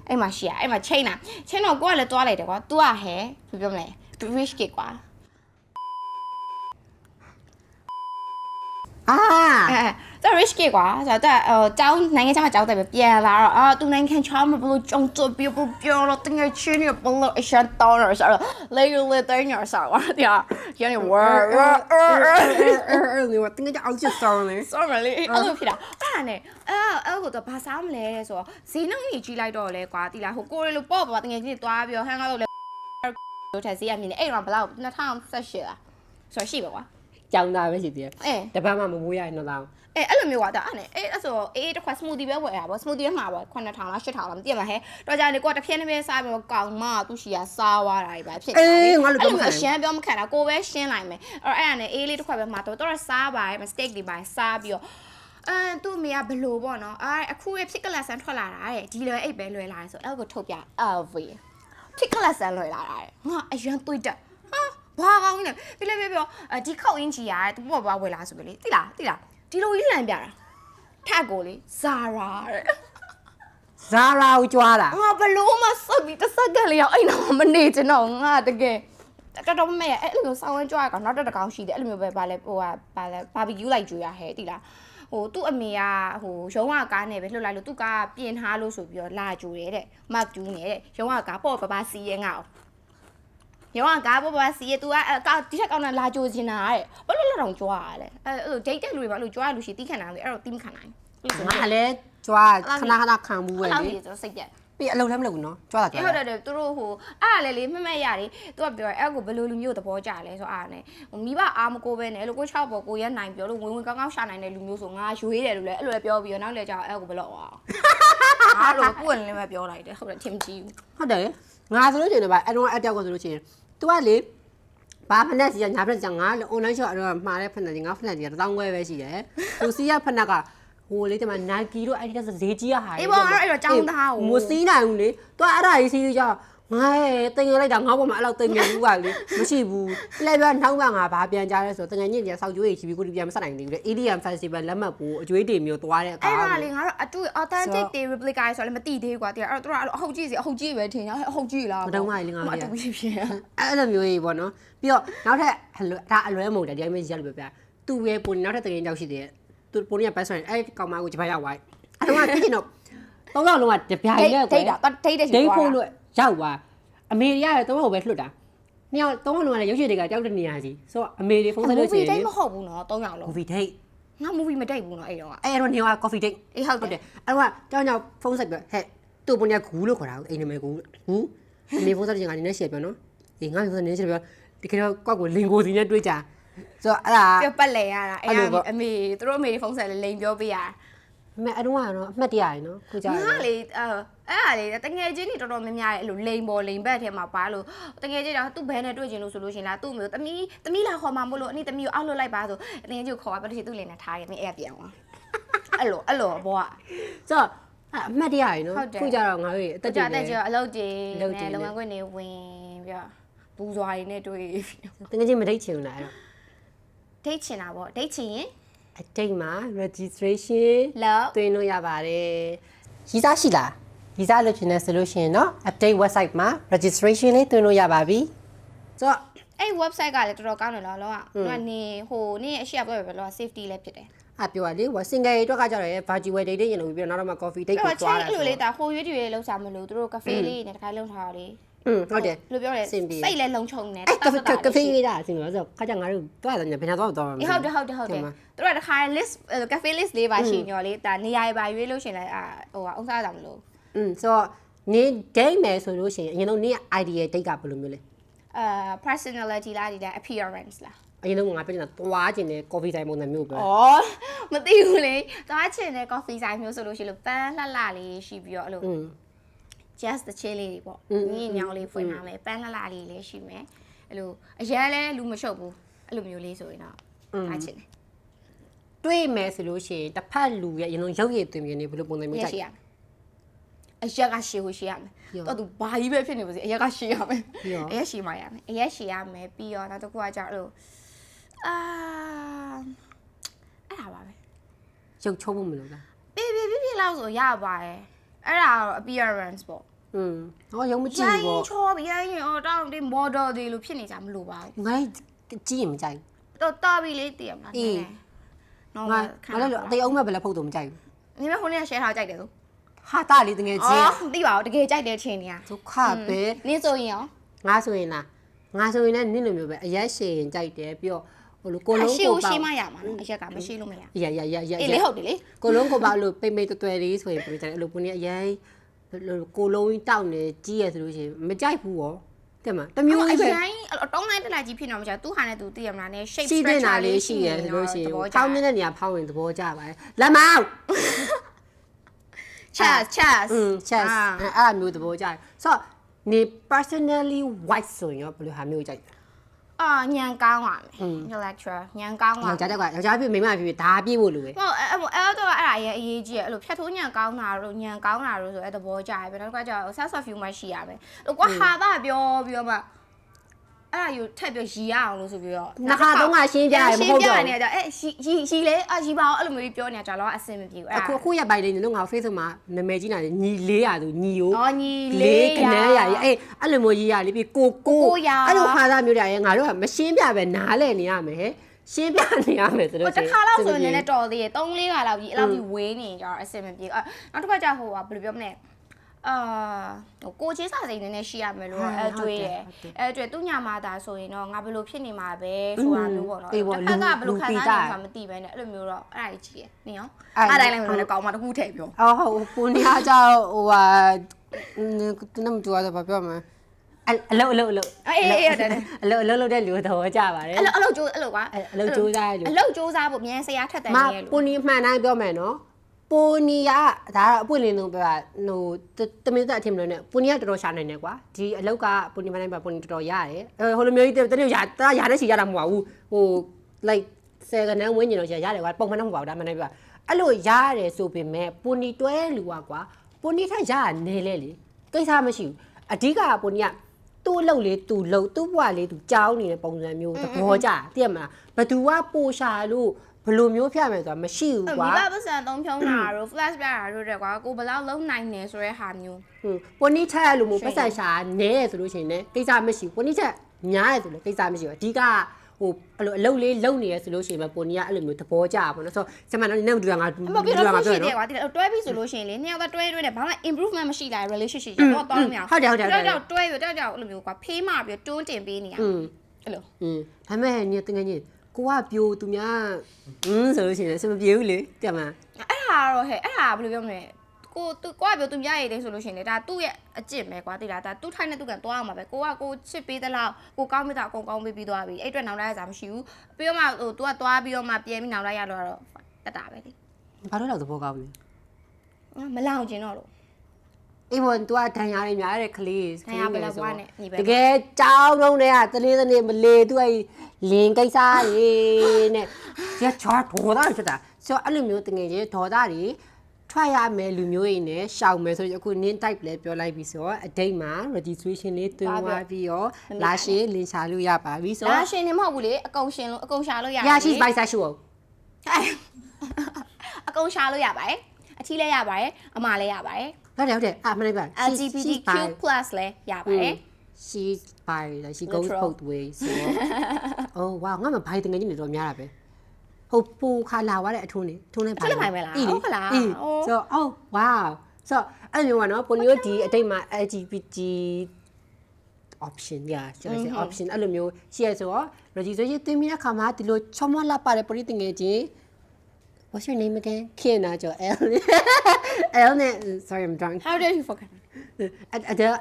အဲ့မှာရှိရအဲ့မှာချိန်တာချိန်တော့ကိုကလည်းသွားလိုက်တယ်ကွာ तू อ่ะဟဲ့ပြောမလဲ rich kid ကွာ这 rich kid ကွာဆိုတော့ကျောင်းနိုင်ငံခြားမှာကျောင်းတက်ပဲပြန်လာတော့သူနိုင်ငံခြားမှာဘလို့ကျောင်းတက်ပြီးပြောတော့တကယ်ချင်းရဘလို့အရှန်တောင်းရဆိုတော့လေလေတိုင်းရဆိုတော့တရားရနေဝါ你我等下就熬起烧了。 sorry လေအဲ့လိုဖြစ်တာအဲ့ဒါနဲ့အဲ့ကိုတော့ဘာစားမလဲဆိုတော့ဈေးနှုန်းကြီးကြီးလိုက်တော့လေကွာတိလားဟိုကိုရီလိုပေါ့ပါတကယ်ချင်းသွားပြီးတော့ဟန်ကားလို့လေလို့ထက်ဈေးရမြင်နေအဲ့တော့ဘလောက်2018လားဆိုတော့ရှိပါကွာ ကြောင်းသားပဲရှိသေးတယ်တပတ်မှမမိုးရရင်တော့ အဲ့လိုမျိုးကွာဒါအဲ့နဲ့အဲ့ဆိုတစ်ခွက် smoothie ပဲဝယ်ရပါ smoothie မှာပေါ့9000လား8000လားမသိရမှာဟဲ့တော့ကြာနေကိုကတစ်ဖြည်းတစ်ဖြည်းစားပြီးတော့ကောင်းမသူရှိရစားသွားတာကြီးပဲဖြစ်နေတာလေငါလိုပြောရှင်းပြောမခံတာကိုပဲရှင်းလိုက်မယ်အဲ့ဒါနဲ့အေးလေးတစ်ခွက်ပဲမှာတော့စားပါရဲ့ mistake တွေပါစားပြီးတော့သူ့အမေကဘလို့ပေါ့နော်အခုဖြစ်ကလတ်ဆန်ထွက်လာတာတဲ့ဒီလွယ်အိတ်ပဲလွယ်လာတယ်ဆိုအဲ့ကိုထုတ်ပြ LV ဖြစ်ကလတ်ဆန်လွယ်လာတာငါအရန်တွေးတက်ဘာကောင်းလဲပြလဲပြောဒီခောက်အင်းကြီးရတယ်သူပေါ့ဘာဝယ်လာဆိုပြီလေတိလားဒီလိုကြီးလန်ပြတာထက်ကိုလေဇာရာတဲ့ Zara ကိုကြွားတာ ငါဘလို့မစက်ပြီးတစ်စက္ကန့်လေးရောက်အဲ့တော့မနေချင်တော့ငါတကယ်တော်မဲအဲ့လိုမျိုးစောင်းဝဲကြွားရကောင်နောက်တစ်ကောင်ရှိတယ်အဲ့လိုမျိုးပဲဗာလဲဟိုကဗာလဲဘာဘီကျူလိုက်ကြွေရဟဲ့တိလားဟိုသူ့အမေကဟိုရုံးကကားနဲ့ပဲလှုပ်လိုက်လို့သူ့ကားပြင်ထားလို့ဆိုပြီးတော့လာကြွေတဲ့ Mark ကျူးနေတဲ့ရုံးကကားပေါ့ပစီရဲငါ့ရောကကားပေါ်ပါစီရ तू ကဒီထက်ကောင်းတာလာကြိုးနေတာတဲ့ဘာလို့လောက်တောင်ကြွားရလဲအဲ့လိုဒိတ်တဲ့လူတွေဘာလို့ကြွားရလို့ရှိတီးခံတာလဲအဲ့တော့တီးမခံနိုင်ငါလည်းကြွားခဏခံမှုပဲလေ အဲ့လိုစိတ်ပြက် ပြီးအလုံးလည်းမလုပ်ဘူးနော်ကြွားတာကြွား ဟုတ်တယ်သူတို့ဟိုအဲ့ဒါလေမှတ်ရတယ် तू ကပြောအဲ့ကိုဘယ်လိုလူမျိုးသဘောကျလဲဆိုအားနဲ့ဟိုမိဘအားမကိုပဲနဲ့လို့ကို6ပေါ်ကိုရနိုင်ပြောလို့ဝင်ကောင်းကောင်းရှာနိုင်တဲ့လူမျိုးဆိုငါရွေးတယ်လို့လည်းအဲ့လိုလည်းပြောပြီးတော့နောက်လည်းကြောက်အဲ့ကိုဘယ်လို့အောင်အားလို့ကိုယ်လည်းမပြောလိုက်တယ်ဟုတ်တယ်ထင်မကြည့်ဘူးဟုတ်တယ်ငါဆိုလို့ရှိရင်တော့အဲ့တော့အတောက်ကဆိုလို့ရှိရင် तू ကလေဘာဖက်နဲ့စီကညာဖက်စီကငါ online shop အဲ့တော့မှားတဲ့ဖက်နဲ့ငါဖက်နဲ့စီက1000ခွဲပဲရှိတယ်သူစီကဖက်နဲ့ကဟိုလေဒီမှာ Nike တို့ Adidas ဈေးကြီးရဟာအေးပေါ့အဲ့တော့ចောင်းသားကိုမစီးနိုင်ဘူးလေ तू အဲ့ဒါကြီးစီးကြငါတင်ရလိုက်တာငါ့ဘောမှာအဲ့လောက်တင်နေဘူးကလေမရှိဘူးလဲပြောနောက်မှငါဘာပြန်ကြားလဲဆိုတကယ်ညစ်ကြီးစောက်ကြွေးကြီးပြီးကိုပြန်မဆက်နိုင်သေးဘူးလေ EDM Festival လက်မှတ်ဖို့အကျွေးတွေမျိုးသွားတဲ့အခါအဲ့ဒါလေငါတို့အတူ authentic တွေ replica ဆိုလည်းမသိသေးဘူးကွာတကယ်အဲ့တော့သူတို့အဟုတ်ကြီးစီအဟုတ်ကြီးပဲထင်တယ်အဟုတ်ကြီးလားမတုံးပါလေငါမအတူကြီးဖြစ်အဲ့လိုမျိုးကြီးပေါ့နော်ပြီးတော့နောက်ထပ်ဒါအလွဲမဟုတ်တယ်ဒီအမျိုးကြီးရလို့ပြောပြသူရဲ့ပုံနောက်ထပ်တကယ်ကြောက်ရှိတယ်သူပုံရပတ်ဆိုရင်အဲ့ကောင်မကိုဂျပန်ရောက်သွားအဲ့တော့ကကြည့်တော့သုံးယောက်လုံးကတပြိုင်တည်းဒိတ်တာဒိတ်တဲ့ရှိသွားဒိတ်ဖို့လို့ရောက်သွားအမေရတော့သုံးယောက်ပဲလွတ်တာနှစ်ယောက်သုံးယောက်လုံးကလည်းရုပ်ရှင်တွေကကြောက်တဲ့နေရာကြီးဆိုတော့အမေတွေဖုန်းဆက်လို့ရှိရင် movie date မဟုတ်ဘူးနော်သုံးယောက်လုံး movie date ငါ movie မဒိတ်ဘူးနော်အဲ့တော့အဲ့တော့နေက coffee date အေးဟုတ်တယ်အဲ့တော့ကြောင်ကြောင်ဖုန်းဆက်ပြောဟဲ့သူ့ပုံရဂူးလို့ခေါ်တာအိမ်နမဲဂူးအမေဖုန်းဆက်ခြင်းကလည်းနည်းရှယ်ပြောနော်အေးငါဖုန်းဆက်နည်းရှယ်ပြောဒီကတော့ကောက်ကိုလင်ကိုစီနဲ့တွေးကြဆိုတော့အဲ့ဒါပြောပတ်လဲရတာအဲ့အမေသူတို့အမေတွေဖုန်းဆက်လဲလိန်ပြောပေးရအမေအဲ့တော့ကတော့အမှတ်တရရနော်ခုကြငါလေအဲ့ဒါလေတငယ်ချင်းတွေတော်တော်များများရဲ့အဲ့လိုလိန်ပေါ်လိန်ဘက်ထဲမှာပါလို့တငယ်ချင်းတော့သူ့ဘဲနဲ့တွေ့ချင်လို့ဆိုလို့ရှင်လားသူ့မျိုးသမီးလာခေါ်မှာမို့လို့အနည်းသမီးကိုအောက်လွတ်လိုက်ပါဆိုတငယ်ချင်းကိုခေါ်ပါလို့ရှိသူ့လိန်နဲ့ထားရင်အဲ့ပြန်သွားအဲ့လိုဘောကဆိုတော့အမှတ်တရရနော်ခုကြတော့ငါတို့အသက်ကြီးတယ်အလုပ်ကြီးနဲ့လုပ်ငန်းခွင်တွေဝင်ပြီးတော့ဘူဇွာတွေနဲ့တွေ့တငယ်ချင်းမဒိတ်ချင်ဘူးလားအဲ့တော့ဒိတ်ချင်တာပေါ့ဒိတ်ချင်ရင်အတိတ်မှာ registration လောက်တွင်လို့ရပါတယ်ရီးစားရှိလားရီးစားလုပ်ချင်တယ်ဆိုလို့ရှိရင်เนาะ update website မှာ registration လေးတွင်လို့ရပါပြီဆိုတော့အဲ့ website ကလည်းတော်တော်ကောင်းတယ်လောကနေဟိုနေအရှိရပြောပဲလော safety လည်းဖြစ်တယ်ပြောရလေ single အတွက်ကကြတော့ virtual date ရင်လို့ပြီးတော့နောက်တော့မှ coffee date ကိုသွားတာအဲ့လိုလေဒါဟိုရွေးတွေလောက်စားမလို့သူတို့ cafe လေးနဲ့တခါလုံးထားတာလေဟုတ်တယ်ဘယ်လိုပြောလဲစိတ်လည်းလုံခြုံနေတယ်ကဖေးရေးတာအဆင်ပြေဆိုခါကြငါတို့တွားတယ်ဘယ်နှတော့တော့မှာဟုတ်တယ်သူတို့ကတခါ list cafe list လေးပါရှိညော်လေးဒါနေရာပါရွေးလို့ရှင်လဲဟိုကအုံစားတာမလို့ဆိုတော့နေ date မယ်ဆိုလို့ရှိရင်အရင်ဆုံးနေ idea date ကဘယ်လိုမျိုးလဲpersonality လားဒီလား appearance လားအရင်ဆုံးငါပြောနေတာတွားကျင်တဲ့ coffee ဆိုင်ပုံစံမျိုးပဲဩမသိဘူးလေတွားချင်တဲ့ coffee ဆိုင်မျိုးဆိုလို့ရှိလို့ပန်းလှလှလေးရှိပြီးတော့အဲ့လိုjust the chill လေးပေါ့ညင်ညောင်းလေးဖွင့်ထားမယ်ပန်းလှလှလေးလည်းရှိမယ်အဲ့လိုအရန်လဲလူမရှုပ်ဘူးအဲ့လိုမျိုးလေးဆိုရင်တော့အားချင်တယ်တွေးမယ်ဆိုလို့ရှိရင်တစ်ဖက်လူရဲ့အရင်ဆုံးရုပ်ရည်သွင်းပြနေဘယ်လိုပုံစံမျိုးကြိုက် အရက်ကရှည်ကိုရှည်ရမယ်တော့သူဘာကြီးပဲဖြစ်နေပါစေအရက်ကရှည်ရမယ်အရက်ရှည်မှရမယ်အရက်ရှည်ရမယ်ပြီးတော့နောက်တစ်ခုကကြောက်လို့အဲ့ဒါပါပဲ ရုပ်ချုံးမှုမလို့လား ပြလောက်ဆိုရပါတယ်အဲ့ဒါတော့ appearance ပေါ့ ဟောရုံမကြည့်ဘူးပေါ့ ချောပြီးရင်တောင်းဒီ model တွေလိုဖြစ်နေကြမလို့ပါဘူး ငါကြည့်ရင်မကြိုက် တော်ပြီလေးတည်ရမလားနည်းနော် ငါလည်းအသေးအောင်မဲ့ဘယ်လဲဖုတ်တော့မကြိုက်ဘူး နင်မခုနေ့ share ထားကြိုက်တယ်ဆို ဟာတာလေးတကယ်ချင်း သိပါဘူးတကယ်ကြိုက်တဲ့ချင်းနေရ ဒုက္ခပဲ နင်ဆိုရင်ရော ငါဆိုရင်လားငါဆိုရင်လည်းနင့်လိုမျိုးပဲအရက်ရှည်ရင်ကြိုက်တယ်ပြီးတော့ဟိုလိုကိုလုံးကိုပေါ့ ရှိမှရမှာနော်အရက်ကမရှိလို့မရ အေးရ အေးလေဟုတ်တယ်လေ ကိုလုံးကိုပေါ့လို့ပိတ်တွယ်လေးဆိုရင်ပြကြတယ်အဲ့လိုပုံนี้အရင်ကိုလုံးကြီးတောက်နေကြီးရဆိုလို့ရှိရင်မကြိုက်ဘူးရောတဲ့မှာတမျိုးကြီးပဲ အရင်တောင်းလိုက်တက်လိုက်ကြီးဖြစ်နေမှာကြာသူဟာနဲ့သူသိရမလားနဲ့ shape စီးတဲ့နာလေးရှိရဆိုလို့ရှိရင်ဖောင်းနေတဲ့နေရာဖောင်းရင်သဘောကျပါတယ်လက်မောင်း chest chest အဲ့မျိုးသဘောကျတယ်ဆိုတော့နေ personally white ဆိုရင်ရောဘယ်လိုဟာမျိုးကြိုက်လဲညံကောင်းပါမယ် intellectual ညံကောင်းပါ ယောက်ျားတက်ကယောက်ျားပြမိန်းမပြဒါပြည့်ဖို့လိုပဲ ဟုတ်အဲ့တော့အဲ့ဒါရဲ့အရေးကြီးရဲ့အဲ့လိုဖြတ်ထိုးညံကောင်းတာတို့ညံကောင်းတာတို့ဆိုအဲ့သဘောကျတယ်ပဲနောက်ကကျတော့ sense of humor ရှိရမယ်လို့ကွာဟာတာပြောပြီးတော့မှအဲ့ဒါယူထက်ပြီးရီရအောင်လို့ဆိုပြီးတော့ နှစ်ခါသုံးခါရှင်းပြရမဟုတ်တော့ နေကြအဲ့ရီလေရီပါအောင်အဲ့လိုမျိုးပြောနေတာကြာတော့အဆင်မပြေဘူးအဲ့အခုရက်ပိုင်းလေးနင်တို့ငါ Facebook မှာနာမည်ကြီးလာတယ်ညီ400သူညီယို ညီ ခဏရရအဲ့လိုမျိုးရေးရလေပြီးကိုအဲ့လိုဟာသားမျိုးတွေရငါတို့ကမရှင်းပြပဲနားလဲနေရမယ်ဟဲ့ရှင်းပြနေရမယ်ဆိုတော့ တစ်ခါလောက်ဆိုရင်လည်းတော်သေးရဲ့3-4ခါလောက်ကြီးအဲ့လောက်ကြီးဝေးနေကြတော့အဆင်မပြေနောက်တစ်ခါကျဟိုကဘယ်လိုပြောမလဲကိုချင်းစာစိန်နေရှိရမယ်လို့အဲ့တွေ့ရအဲ့တွေ့သူညာမာတာဆိုရင်တော့ငါဘယ်လိုဖြစ်နေမှာပဲဆိုတာမျိုးပေါ့နော်တစ်ခါကဘယ်လိုခံစားနေမှာမသိပဲနဲ့အဲ့လိုမျိုးတော့အဲ့ဒါကြီးရနေရောအဲ့တိုင်းလည်းမလို့လည်းကောင်းမှတစ်ခုထည့်ပြောဟုတ်ပူနေအားကြောင့်ဟိုဟာနမတူရတော့ပြောမှာအလုတ်အေးတယ်အလုတ်တဲ့လူတော့ကြပါတယ်အလုတ်ကျိုးအဲ့လိုကွာအလုတ်ကျိုးစားလူအလုတ်ကျိုးစားဖို့မြန်ဆရာထက်တယ်နေလို့ပူနေမှန်တိုင်းပြောမယ်နော်ပူနီကဒါတော့အပွင့်လင်းဆုံးပြောတာဟိုတမင်းသက်အထင်မလို့နဲ့ပူနီကတော်တော်ရှာနိုင်တယ်ကွာဒီအလောက်ကပူနီမှန်တိုင်းပြောပူနီတော်တော်ရတယ်ဟိုလိုမျိုးကြီးတနေ့ရတဲ့စီရတာမဟုတ်ဘူးဟို like 10ကနန်းဝင်းကျင်တော့ရတယ်ကွာပုံမှန်တော့မဟုတ်ပါဘူးဒါမှန်တယ်ပြောအဲ့လိုရတယ်ဆိုပေမဲ့ပူနီတွဲလူကွာပူနီထက်ရနေလေလေကိစ္စမရှိဘူးအဓိကပူနီကသူ့အလုပ်လေးသူ့လုပ်သူ့ဘဝလေးသူကြောင်းနေတဲ့ပုံစံမျိုးသဘောကျသိရမလားဘသူကပိုရှာလို့ဘယ်လိုမျိုးဖြတ်မယ်ဆိုတာမရှိဘူးကွာမိဘပတ်စံသုံးဖြုံးတာတို့ flash ပြတာတို့တဲ့ကွာကိုဘယ်လောက်လုံးနိုင်နေဆိုတဲ့ဟာမျိုးပွန်နီထက်လို့မျိုးပတ်စံရှာနဲရဆိုလို့ရှိရင်လည်းကိစ္စမရှိဘူးပွန်နီထက်ညားရဆိုလည်းကိစ္စမရှိဘူးအဓိကဟိုအဲ့လိုအလုပ်လေးလုပ်နေရဆိုလို့ရှိရင်ပွန်နီကအဲ့လိုမျိုးသဘောကျပါဘောနော်ဆိုတော့စမန်တော့နေမတူတာငါပြောနော်တွဲပြီးဆိုလို့ရှိရင်လေနှစ်ယောက်တွဲနဲ့ဘာမှ improvement မရှိလာ relationship တော့တောင်းမရဟုတ်တယ်တွဲကြောက်အဲ့လိုမျိုးကွာဖေးမှပြီးတွန်းတင်ပေးနေရအဲ့လိုဒါပေမဲ့နေတကယ်ကြီးကိုကပြိုသူများဆိုလို့ရှိရင်စမပြေဘူးလေတဲ့မအဲ့ဒါတော့ဟဲ့အဲ့ဒါဘယ်လိုပြောမလဲကိုကပြောသူများရည်တယ်ဆိုလို့ရှိရင်လေဒါသူ့ရဲ့အကျင့်ပဲကွာတိလားဒါသူ့ထိုင်နဲ့သူကန်သွားအောင်ပါပဲကိုချစ်ပေးသလားကိုကောင်းမိတာအကုန်ကောင်းပေးပြီးသွားပြီအဲ့အတွက်နောက်လိုက်ရစားမရှိဘူးပြီးတော့မှဟို तू ကသွားပြီးတော့မှပြန်ပြီးနောက်လိုက်ရတော့တက်တာပဲလေဘာလို့လဲသဘောကောင်းပြီမလောင်ကျင်တော့လို့အေးဘော तू ကဒဏ်ရာတွေများတဲ့ကလေးဒဏ်ရာဘယ်လောက်ကွာနဲ့တကယ်ကြောင်းတုံးတွေကတလေးမလေ तू အဲ့လင်းကိစ္စတွေနဲ့ကျချောဒေါ်သားဖြစ်တာဆိုအဲ့လိုမျိုးတကယ်ကြီးဒေါ်သားတွေထွက်ရမယ်လူမျိုးတွေနဲ့ရှောင်မယ်ဆိုရင်အခုနင်း type လဲပြောလိုက်ပြီဆိုတော့အတိတ်မှာ registration လေးတွင်းသွားပြီးတော့လာရှင်းလင်ရှာလို့ရပါပြီဆိုတော့လာရှင်းနေမဟုတ်ဘူးလေအကုန်ရှာလို့ရရရှိ bisexual အကုန်ရှာလို့ရပါတယ်အထီးလဲရပါတယ်အမလဲရပါတယ်ဟုတ်တယ်မနေ့က LGBTQ+ လဲရပါတယ် she's bi like she goes both ways so oh wow ငါမဘိုင်တငယ်ချင်းတွေတော့များတာပဲဟုတ်ပူခါလာသွားတဲ့အထုံးနေထုံးနေပါလားဟုတ်လား so oh wow so အဲ့လိုမျိုးကနော်ပုံမျိုးဒီအတိတ်မှာ LGBT option ညာကျွန်တော် option အဲ့လိုမျိုးရှိရဆိုတော့ registration တင်ပြီးတဲ့ခါမှာဒီလိုချောမလာပါတဲ့ပရိသတ်ငယ်ချင်း what's your name again ခင်နာကျော် L နဲ့ sorry I'm drunk how did you forget Adele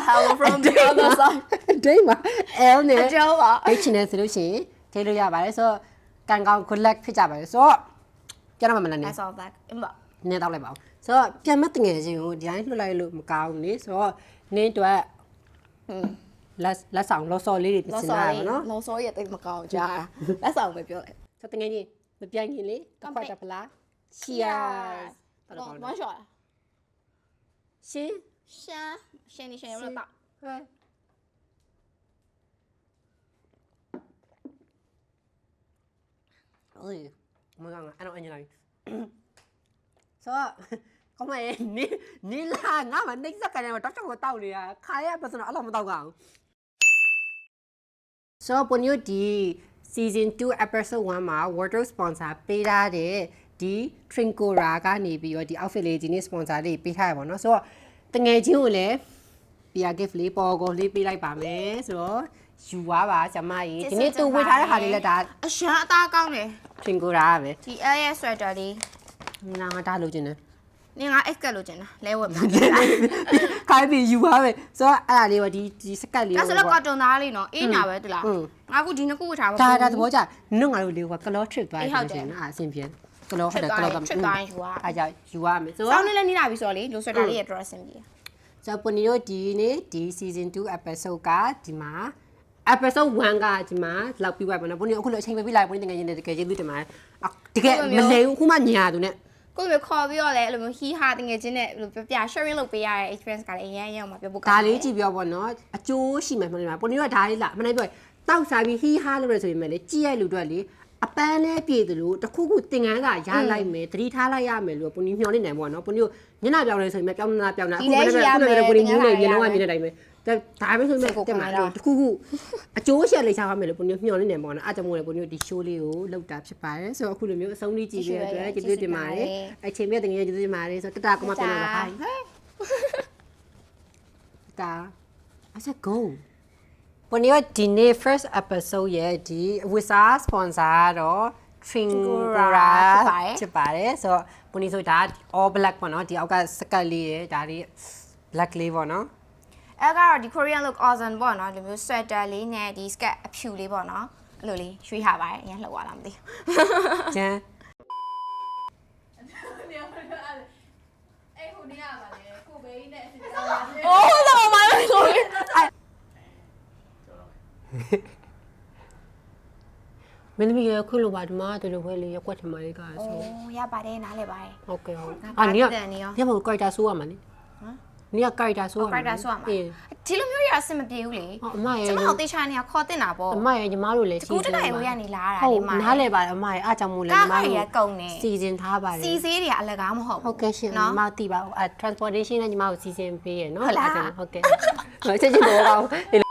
hello from the other side ဒိမ L နဲ့ Adele ပါ H နဲ့ဆိုလို့ရှိရင်ထိလို့ရပါတယ်ဆိုတော့ကန်ကောင်း collect ဖြစ်ကြပါတယ်ဆိုတော့ကျွန်တော်မလာနေ that's all black နင်းတော့လိုက်ပါဦးဆိုတော့ပြန်မတငယ်ချင်းကိုဒီတိုင်းလွှတ်လိုက်လို့မကောင်းဘူးလေဆိုတော့နင်းတော့လက်ဆောင်လော်စော်လေးတွေပြင်ဆင်တာပေါ့နော်လော်စော်ရဲ့တိတ်မကောင်းကြာလက်ဆောင်ပဲပြောလိုက်ဆိုတငယ်ချင်းမပြိုင်ခင်လေကဖတ်တာဖလား cheers 往小啊，新先你先有没有到？对。哎，我讲啊，俺来。说，讲咩？你啦，俺们那个干啥？我到这个道理啊，开呀，不是那阿拉没到讲。So 本有第 season 2 episode 1မှာ wardrobe sponsor ပေးထားတဲ့ဒီ Trincora ကနေပြီးတော့ဒီ outfit လေးဒီနေ့ sponsor လေးပေးထားရပါတော့ဆိုတော့တငယ်ချင်းကိုလည်း PR gift လေးပေါ်ကောလေးပေးလိုက်ပါမယ်ဆိုတော့ယူသွားပါကျမကြီးဒီနေ့သူဝေထားတဲ့ဟာလေးလည်းဒါ အရှမ်းအသားကောင်းတယ် Trincora ပဲ ဒီ L ရဲ့ sweater လေး ငါဒါလိုချင်တယ် နင်က X ကတ်လို့ကျင်တာလဲဝက်မှာ ခိုင်းပြီးယူသွားပဲဆိုတော့အဲ့ဒါလေးကဒီစကတ်လေး ဒါဆိုတော့ကော်တွန်သားလေးနော်အေးညာပဲတူလားငါကဒီနှစ်ခုဝတ်ထားပါ ဒါသဘောကျနုငါတို့လေးက color trip သွားတယ်ဆိုရင်အဆင်ပြေ color ဟုတ်တယ် color က trip တိုင်းယူอ่ะ အားကြောင့်ယူရမယ်ဆို စော တော့ င်းလေးလည်းနေလာပြီဆိုတော့လေလို sweater လေးရဲ့ dress ဆင်ပြေ ဆိုတော့ပနီတို့ဒီနေ့ဒီ season 2 episode ကဒီမှာ episode 1ကဒီမှာလောက်ပြီးသွားပါတော့ပနီအခုလိုအချိန်ပေးလိုက်ပနီတကယ်ချင်းတကယ်ချင်းသူတင်မှာတကယ်မလဲဘူးခုမှညာသူနဲ့ ကိုယ်ပဲခေါ်ပြီးတော့လေအဲ့လိုမျိုးဟီးဟာတငယ်ချင်းနဲ့ဘယ်လိုပြ sharing လုပ်ပေးရတဲ့ experience ကလည်းအရင်ရောက်မှာပြောဖို့ကောင်း ဒါလေးကြည့်ပြောပေါ့နော်အကျိုးရှိမယ်မလို့လားပနီတို့ကဒါလေးလားမနိုင်ပြောတောက်စားပြီးဟီးဟာလို့ရဆိုရင်လည်းကြည့်ရလူတွေလေအပန်းလေးပြေတယ်လို့တခုခုတင်ကန်းကရလိုက်မယ်တတိထားလိုက်ရမယ်လို့ပနီမျှော်နေနိုင်ပေါ့နော်ပနီတို့ညနာပြောင်းနေဆိုရင်ပြောင်းနာအခုမနေ့ကပနီမျိုးနေမျက်လုံးကမြင်နေတိုင်းပဲဒါပဲဆိုရင်တက်မှာတခုခုအကျိုးရှက်လေးစားရမယ်လို့ပနီမျှော်နေနိုင်ပေါ့နော်အားကြောင့်မို့လဲပနီတို့ဒီ show လေးကိုလောက်တာဖြစ်ပါတယ်ဆိုတော့အခုလိုမျိုးအဆုံးလေးကြည့်ပြီးတော့ကျေးဇူးတင်ပါတယ်အချိန်မြတ်တကယ်ကျေးဇူးတင်ပါတယ်ဆိုတော့တတကမပြန်လာပါခိုင်းတာ I said go ပနီတို့ဒီနေ့ first episode ရဲ့ဒီဝစ်စာ sponsor တော့ Trincora ဖြစ်ပါတယ်ဆိုတော့ပနီဆိုဒါ all black ပေါ့နော်ဒီအောက်ကစကတ်လေးရယ်ဒါလေး black လေးပေါ့နော် အဲ့ကတော့ဒီ Korean look awesome ပေါ့နော်ဒီမျိုး sweater လေးနဲ့ဒီ skirt အဖြူလေးပေါ့နော်အဲ့လိုလေးရွှေ့ထားပါတယ်အရင်လှုပ်သွားလားမသိ ကျန် အဲ့ဟိုနေ့ကပါလေကိုဘေးနဲ့အစီအစဉ် အိုးတော့မလို့ဆိုရင် မင်းသမီးရခွလို့ပါဒီမှာတူတူဖွဲလေးရက်ွက်ထမလေးကဆို အိုးရပါတယ်နားလဲပါတယ် ဟုတ်ကဲ့ဟုတ်နေရမကို character ဆိုးရမှာလေနေက character ဆိုးရမှာ character ဆိုရမှာဒီလိုမျိုးရအဆင်မပြေဘူးလေ ဟုတ်အမရဲ့ ကျွန်တော်တေချာနေရခေါ်တင်တာပေါ့ အမရဲ့ညီမတို့လည်း ကူတနိုင်ဝေးရနေလာတာ ဟု ဒီ တ် မှာ နားလဲပါတယ်အမရဲ့အားကြောင့်မို့လဲညီမ ကား တို့ ရကုံနေ စီစဉ်ထားပါတယ် စီစေးတွေကအလကားမဟုတ် ဟုတ်ကဲ့ရှင်ညီမသိပါဘူး transportation နဲ့ညီမကိုစီစဉ်ပေးရနော် ဟုတ်လား ဟုတ်ကဲ့ဟုတ်ချက်ချင်းတော့ကောင်း